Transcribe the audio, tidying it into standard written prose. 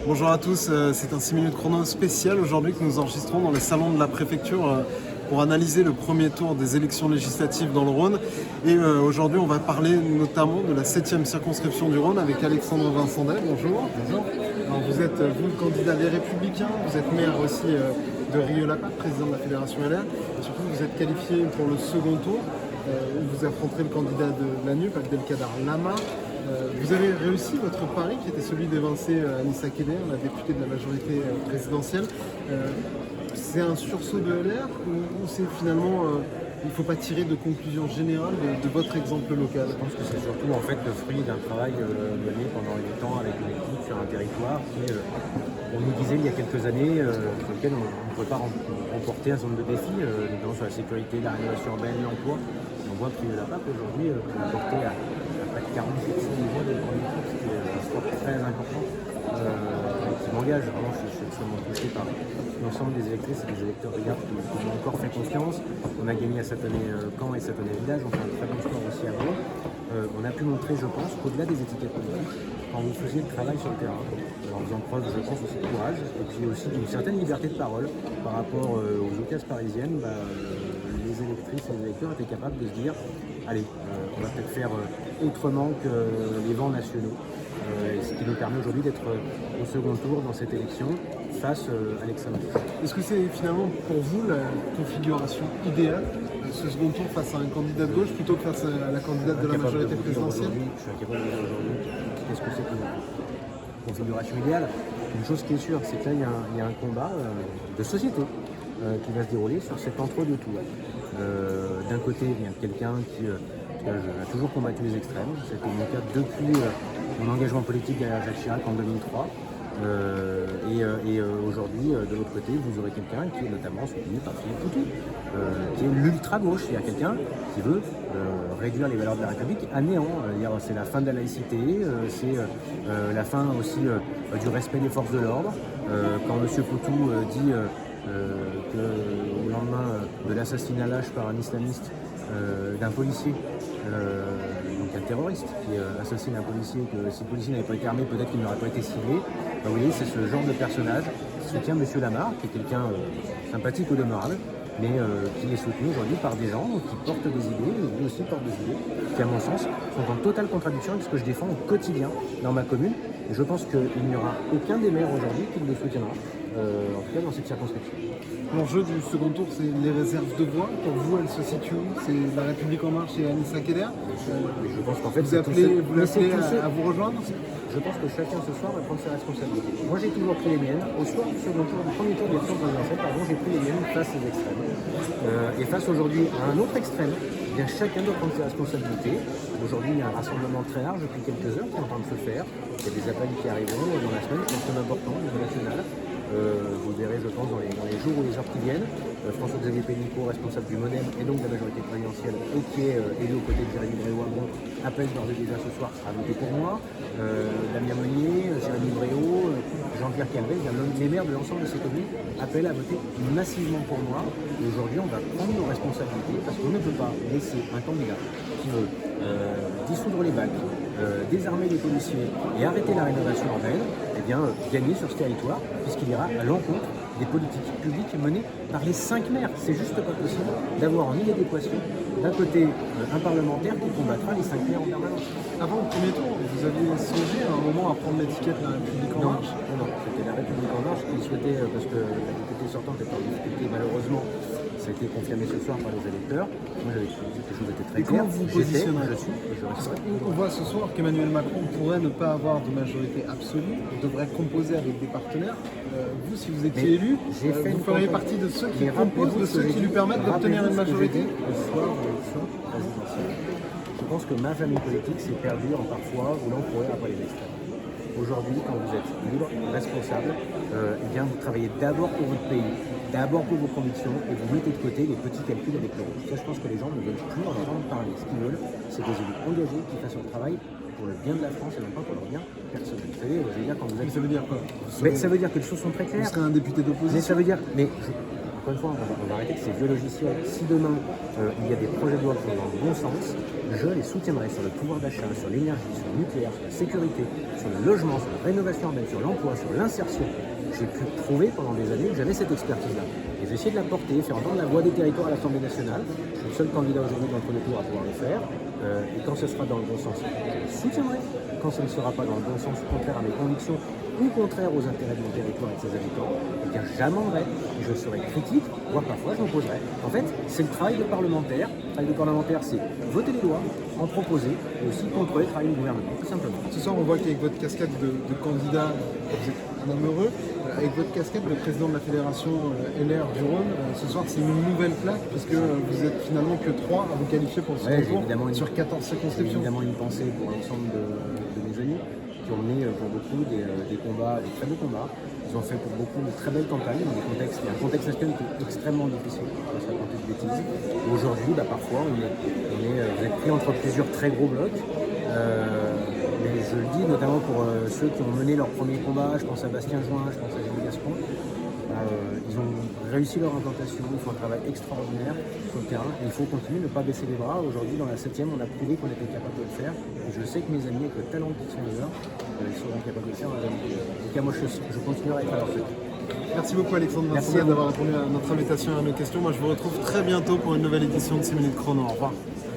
Bonjour à tous, c'est un 6 minutes chrono spécial aujourd'hui que nous enregistrons dans les salons de la préfecture pour analyser le premier tour des élections législatives dans le Rhône. Et aujourd'hui, on va parler notamment de la 7e circonscription du Rhône avec Alexandre Vincendet. Bonjour. Bonjour. Alors, vous êtes, vous, le candidat des Républicains, vous êtes maire aussi de Rieux-la-Pape, président de la Fédération LR. Et surtout, vous êtes qualifié pour le second tour où vous affronterez le candidat de la NUP, Abdelkader Lama. Vous avez réussi votre pari qui était celui d'évincer Anissa Keller, la députée de la majorité présidentielle. C'est un sursaut de LR ou c'est finalement, il ne faut pas tirer de conclusion générale de votre exemple local? Je pense que c'est surtout en fait le fruit d'un travail mené pendant 8 ans avec une équipe sur un territoire qui, on nous disait il y a quelques années, sur lequel on ne pouvait pas remporter un certain nombre de défis, notamment sur la sécurité, la rénovation urbaine, l'emploi. On voit que la PAP aujourd'hui peut porter à près de 40% des voix de grande équipe, ce qui est un score très important, qui m'engage. Vraiment, je suis extrêmement touché par l'ensemble des électrices et des électeurs de Gap qui m'ont encore fait confiance. On a gagné à Châtenay-Camp et Châtenay-Village, on fait un très bon score aussi à Vaud. On a pu montrer, je pense, qu'au-delà des étiquettes politiques, quand vous faisiez le travail sur le terrain, en faisant preuve, je pense, aussi de courage, et puis aussi d'une certaine liberté de parole par rapport aux occasions parisiennes, les électrices et les électeurs étaient capables de se dire allez, on va peut-être faire autrement que les vents nationaux. Ce qui nous permet aujourd'hui d'être au second tour dans cette élection face à Alexandre. Est-ce que c'est finalement pour vous la configuration idéale, ce second tour face à un candidat de gauche plutôt que face à la candidate de la majorité présidentielle? Je suis incapable de dire aujourd'hui qu'est-ce que c'est qu'une configuration idéale. Une chose qui est sûre, c'est que là, il y a un combat de société qui va se dérouler sur cet entre-deux tours. D'un côté, il y a quelqu'un qui a toujours combattu les extrêmes. C'était mon cas depuis mon engagement politique derrière Jacques Chirac en 2003. Aujourd'hui, de l'autre côté, vous aurez quelqu'un qui est notamment soutenu par Philippe Poutou, qui est l'ultra-gauche. Il y a quelqu'un qui veut réduire les valeurs de la République à néant. C'est la fin de la laïcité, c'est la fin aussi du respect des forces de l'ordre. Quand M. Poutou dit qu'au lendemain de l'assassinat lâche par un islamiste d'un policier, donc un terroriste qui assassine un policier, que si le policier n'avait pas été armé, peut-être qu'il n'aurait pas été ciblé. Vous voyez, c'est ce genre de personnage qui soutient M. Lamar, qui est quelqu'un sympathique au demeurable, mais qui est soutenu aujourd'hui par des gens qui portent des idées, et lui aussi porte des idées, qui à mon sens sont en totale contradiction avec ce que je défends au quotidien dans ma commune. Et je pense qu'il n'y aura aucun des maires aujourd'hui qui le soutiendra, en tout cas dans cette circonscription. L'enjeu du second tour, c'est les réserves de voix. Pour vous, elles se situent où? C'est La République En Marche et Anissa Keller. Je pense qu'en fait, vous appelez à vous rejoindre? Je pense que chacun ce soir va prendre ses responsabilités. Moi, j'ai toujours pris les miennes. Au soir du second tour, du premier tour de l'élection présidentielle, j'ai pris les miennes face aux extrêmes. Et face aujourd'hui à un autre extrême, eh bien, chacun doit prendre ses responsabilités. Aujourd'hui, il y a un rassemblement très large depuis quelques heures qui est en train de se faire. Il y a des appels qui arriveront dans la semaine qui sont importants au niveau national. Vous verrez, je pense, dans les jours ou les heures qui viennent. François-Xavier Pénicaud, responsable du MoDem et donc de la majorité présidentielle, et qui est élu aux côtés de Jérémy Bréau, appelle d'ores et déjà ce soir, sera voté pour moi. Damien Meunier, Jérémy Bréau, Jean-Pierre Calvet, les maires de l'ensemble de ces communes appellent à voter massivement pour moi. Et aujourd'hui, on va prendre nos responsabilités parce qu'on ne peut pas laisser un candidat qui veut dissoudre les bacs, désarmer les policiers et arrêter la rénovation urbaine, gagner sur ce territoire, puisqu'il ira à l'encontre des politiques publiques menées par les 5 maires. C'est juste pas possible d'avoir en inadéquation d'un côté un parlementaire qui combattra les 5 maires en permanence. Avant le premier tour, vous aviez songé à un moment à prendre l'étiquette La République En Marche? Non, c'était La République En Marche qui souhaitait, parce que la députée sortante était en difficulté malheureusement. Ça a été confirmé ce soir par les électeurs. Moi, j'avais dit que les choses étaient très claires. Comment vous positionnez? Je suis et je resterai. On voit ce soir qu'Emmanuel Macron pourrait ne pas avoir de majorité absolue, devrait composer avec des partenaires. Vous, si vous étiez élu, vous feriez partie de ceux qui composent, de ceux qui lui permettent d'obtenir une majorité? Le soir de l'élection présidentielle. Je pense que ma famille politique s'est perdue en parfois voulant courir après les extrêmes. Aujourd'hui, quand vous êtes libre, responsable, vous travaillez d'abord pour votre pays, d'abord pour vos convictions, et vous mettez de côté les petits calculs avec l'euro. Ça, je pense que les gens ne veulent plus en entendre parler. Ce qu'ils veulent, c'est des élus engagés qui fassent leur travail pour le bien de la France et non pas pour leur bien personnel. Vous savez, quand vous êtes... Ça veut dire quoi? Ça veut dire que les choses sont très claires. Vous serez un député d'opposition? Mais ça veut dire... encore une fois, on va arrêter que ces vieux logiciels. Si demain, il y a des projets de loi qui vont dans le bon sens, je les soutiendrai sur le pouvoir d'achat, sur l'énergie, sur le nucléaire, sur la sécurité, sur le logement, sur la rénovation urbaine, sur l'emploi, sur l'insertion. J'ai pu prouver pendant des années que j'avais cette expertise-là. Et j'ai essayé de la porter, faire entendre la voix des territoires à l'Assemblée nationale. Je suis le seul candidat aujourd'hui d'entre les tours à pouvoir le faire. Et quand ce sera dans le bon sens, je le soutiendrai. Quand ce ne sera pas dans le bon sens, contraire à mes convictions ou contraire aux intérêts de mon territoire et de ses habitants, eh bien j'amenderai, je serai critique, voire parfois je m'opposerai. En fait, c'est le travail de parlementaire. Le travail de parlementaire, c'est voter les lois, en proposer, et aussi contrôler le travail du gouvernement, tout simplement. Ce soir, on voit qu'avec votre casquette de candidat, vous êtes un homme heureux. Avec votre casquette de président de la fédération LR du Rhône, ce soir, c'est une nouvelle plaque, puisque vous êtes finalement que 3 à vous qualifier pour le second tour sur 14 circonscriptions. J'ai évidemment une pensée pour l'ensemble de mes amis qui ont mené pour beaucoup des combats, des très beaux combats. Ils ont fait pour beaucoup de très belles campagnes dans il y a un contexte national qui est extrêmement difficile, on va se raconter de bêtises. Aujourd'hui, parfois, vous êtes pris entre plusieurs très gros blocs. Mais je le dis notamment pour ceux qui ont mené leur premier combat, je pense à Bastien Join, je pense à Jérémy Gascon. Ils ont réussi leur implantation, ils font un travail extraordinaire sur le terrain et il faut continuer, ne pas baisser les bras. Aujourd'hui, dans la 7e, on a prouvé qu'on était capable de le faire. Et je sais que mes amis, avec le talent qui sont les leurs, ils seront capables de le faire. En tout cas, moi, je continuerai à être à leur côté. Merci beaucoup Alexandre Vincent d'avoir répondu à notre invitation et à nos questions. Moi, je vous retrouve très bientôt pour une nouvelle édition de 6 minutes chrono. Au revoir.